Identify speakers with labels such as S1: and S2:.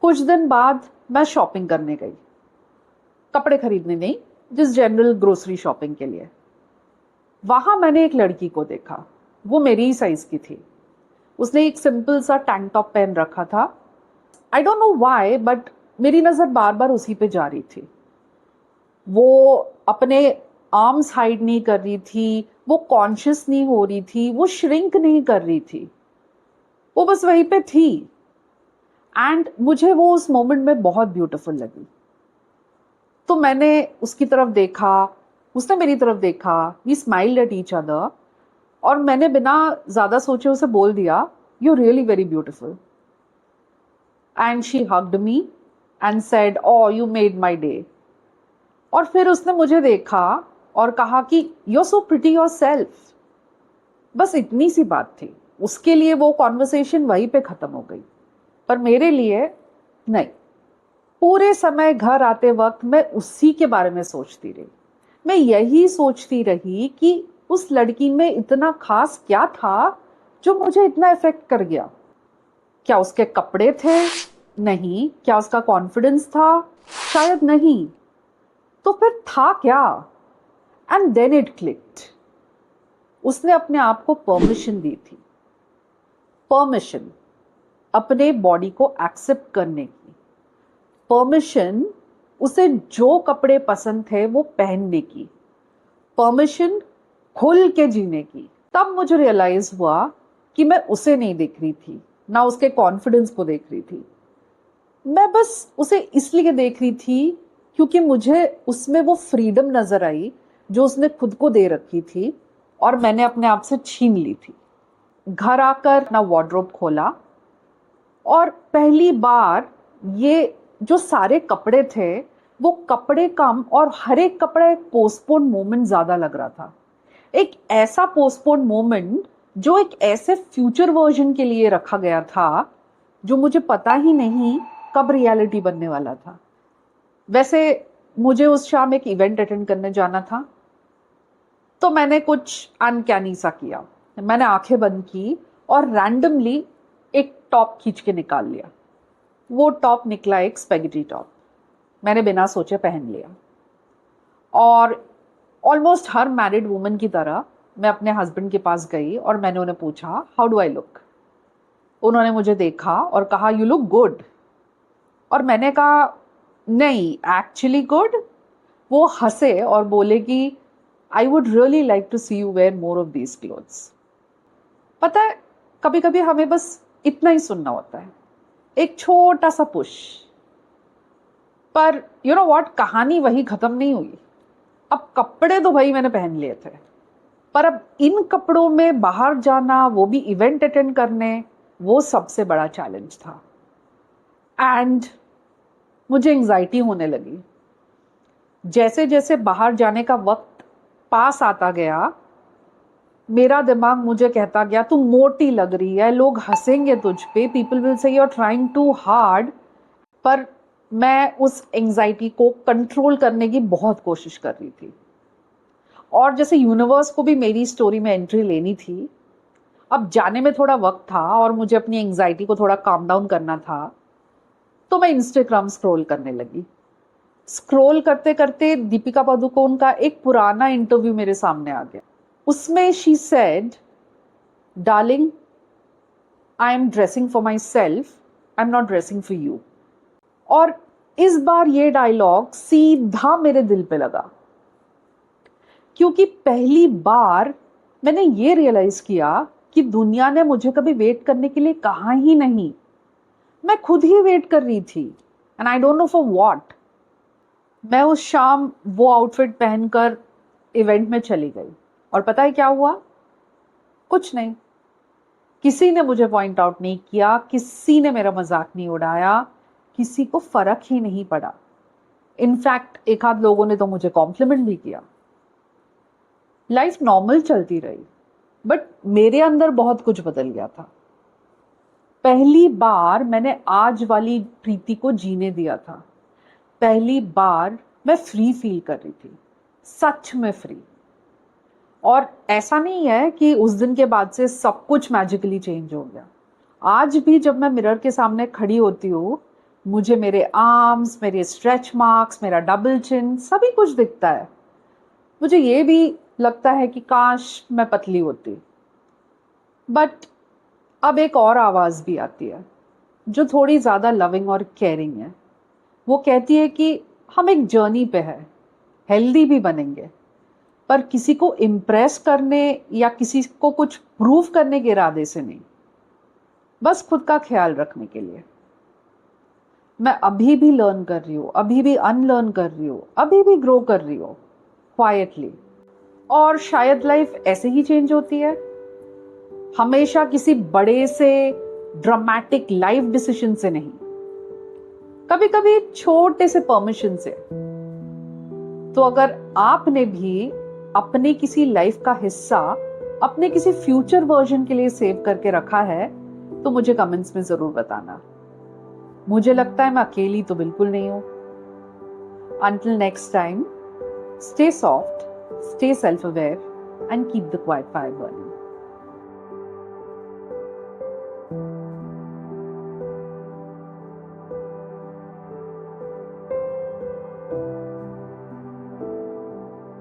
S1: कुछ दिन बाद मैं शॉपिंग करने गई, कपड़े खरीदने नहीं, जिस जनरल ग्रोसरी शॉपिंग के लिए। वहां मैंने एक लड़की को देखा। वो मेरी ही साइज की थी। उसने एक सिंपल सा टैंक टॉप पहन रखा था। I don't know why, but मेरी नजर बार बार उसी पे जा रही थी। वो अपने आर्म्स हाइड नहीं कर रही थी, वो कॉन्शियस नहीं हो रही थी, वो श्रिंक नहीं कर रही थी, वो बस वहीं पे थी। एंड मुझे वो उस मोमेंट में बहुत ब्यूटीफुल लगी। तो मैंने उसकी तरफ देखा, उसने मेरी तरफ देखा, we smiled at each other, और मैंने बिना ज्यादा सोचे उसे बोल दिया, you really very beautiful. And she hugged me and said, oh you made my day. और फिर उसने मुझे देखा और कहा कि you are so pretty yourself. बस इतनी सी बात थी। उसके लिए वो कॉन्वर्सेशन वहीं पे खत्म हो गई, पर मेरे लिए नहीं। पूरे समय घर आते वक्त मैं उसी के बारे में सोचती रही। मैं यही सोचती रही कि उस लड़की में इतना खास क्या था जो मुझे इतना इफेक्ट कर गया। क्या उसके कपड़े थे? नहीं। क्या उसका कॉन्फिडेंस था? शायद नहीं। तो फिर था क्या? And then it clicked. उसने अपने आप को परमिशन दी थी। परमिशन अपने बॉडी को एक्सेप्ट करने की। परमिशन उसे जो कपड़े पसंद थे वो पहनने की। परमिशन खुल के जीने की। तब मुझे रियलाइज हुआ कि मैं उसे नहीं देख रही थी, ना उसके कॉन्फिडेंस को देख रही थी। मैं बस उसे इसलिए देख रही थी क्योंकि मुझे उसमें वो फ्रीडम नजर आई जो उसने खुद को दे रखी थी और मैंने अपने आप से छीन ली थी। घर आकर अपना वार्डरोब खोला और पहली बार ये जो सारे कपड़े थे, वो कपड़े कम और हर एक कपड़ा एक पोस्टपोन मोमेंट ज्यादा लग रहा था। एक ऐसा पोस्टपोन मोमेंट जो एक ऐसे फ्यूचर वर्जन के लिए रखा गया था जो मुझे पता ही नहीं कब रियलिटी बनने वाला था। वैसे मुझे उस शाम एक इवेंट अटेंड करने जाना था, तो मैंने कुछ अनकैनी सा किया। मैंने आंखें बंद की और रैंडमली एक टॉप खींच के निकाल लिया। वो टॉप निकला एक स्पेगेटी टॉप। मैंने बिना सोचे पहन लिया और ऑलमोस्ट हर मैरिड वुमन की तरह मैं अपने हस्बैंड के पास गई और मैंने उन्हें पूछा, हाउ डू आई लुक? उन्होंने मुझे देखा और कहा, यू लुक गुड। और मैंने कहा, नहीं, एक्चुअली गुड। वो हंसे और बोले कि I would really like to see you wear more of these clothes. पता है, कभी कभी हमें बस इतना ही सुनना होता है, एक छोटा सा पुश। पर यू नो व्हाट, कहानी वही खत्म नहीं हुई। अब कपड़े तो भाई मैंने पहन लिए थे, पर अब इन कपड़ों में बाहर जाना, वो भी इवेंट अटेंड करने, वो सबसे बड़ा चैलेंज था। एंड मुझे एंजाइटी होने लगी। जैसे जैसे बाहर जाने का वक्त पास आता गया, मेरा दिमाग मुझे कहता गया, तू मोटी लग रही है, लोग हंसेंगे तुझ पे, people will say you are trying too hard. पर मैं उस एंजाइटी को कंट्रोल करने की बहुत कोशिश कर रही थी। और जैसे यूनिवर्स को भी मेरी स्टोरी में एंट्री लेनी थी, अब जाने में थोड़ा वक्त था और मुझे अपनी एंजाइटी को थोड़ा काम डाउन करना था, तो मैं इंस्टाग्राम स्क्रॉल करने लगी। स्क्रॉल करते करते दीपिका पादुकोण का एक पुराना इंटरव्यू मेरे सामने आ गया। उसमें she said, darling, I am dressing for my self, I am not dressing for you. और इस बार ये डायलॉग सीधा मेरे दिल पे लगा, क्योंकि पहली बार मैंने ये रियलाइज किया कि दुनिया ने मुझे कभी वेट करने के लिए कहा ही नहीं। मैं खुद ही वेट कर रही थी, and I don't know for what. मैं उस शाम वो आउटफिट पहनकर इवेंट में चली गई और पता है क्या हुआ? कुछ नहीं। किसी ने मुझे पॉइंट आउट नहीं किया, किसी ने मेरा मजाक नहीं उड़ाया, किसी को फर्क ही नहीं पड़ा। इनफैक्ट एक आध लोगों ने तो मुझे कॉम्प्लीमेंट भी किया। लाइफ नॉर्मल चलती रही, बट मेरे अंदर बहुत कुछ बदल गया था। पहली बार मैंने आज वाली प्रीति को जीने दिया था। पहली बार मैं फ्री फील कर रही थी, सच में फ्री। और ऐसा नहीं है कि उस दिन के बाद से सब कुछ मैजिकली चेंज हो गया। आज भी जब मैं मिरर के सामने खड़ी होती हूँ मुझे मेरे आर्म्स, मेरे स्ट्रेच मार्क्स, मेरा डबल चिन सभी कुछ दिखता है। मुझे ये भी लगता है कि काश मैं पतली होती। बट अब एक और आवाज़ भी आती है जो थोड़ी ज़्यादा लविंग और केयरिंग है। वो कहती है कि हम एक जर्नी पे है, हेल्दी भी बनेंगे, पर किसी को इम्प्रेस करने या किसी को कुछ प्रूव करने के इरादे से नहीं, बस खुद का ख्याल रखने के लिए। मैं अभी भी लर्न कर रही हूँ, अभी भी अनलर्न कर रही हूँ, अभी भी ग्रो कर रही हूँ क्वाइटली। और शायद लाइफ ऐसे ही चेंज होती है, हमेशा किसी बड़े से ड्रामेटिक लाइफ डिसीजन से नहीं, कभी कभी छोटे से परमिशन से। तो अगर आपने भी अपने किसी लाइफ का हिस्सा अपने किसी फ्यूचर वर्जन के लिए सेव करके रखा है तो मुझे कमेंट्स में जरूर बताना। मुझे लगता है मैं अकेली तो बिल्कुल नहीं हूं। Until next time, stay soft, stay self-aware, and keep the quiet fire burning.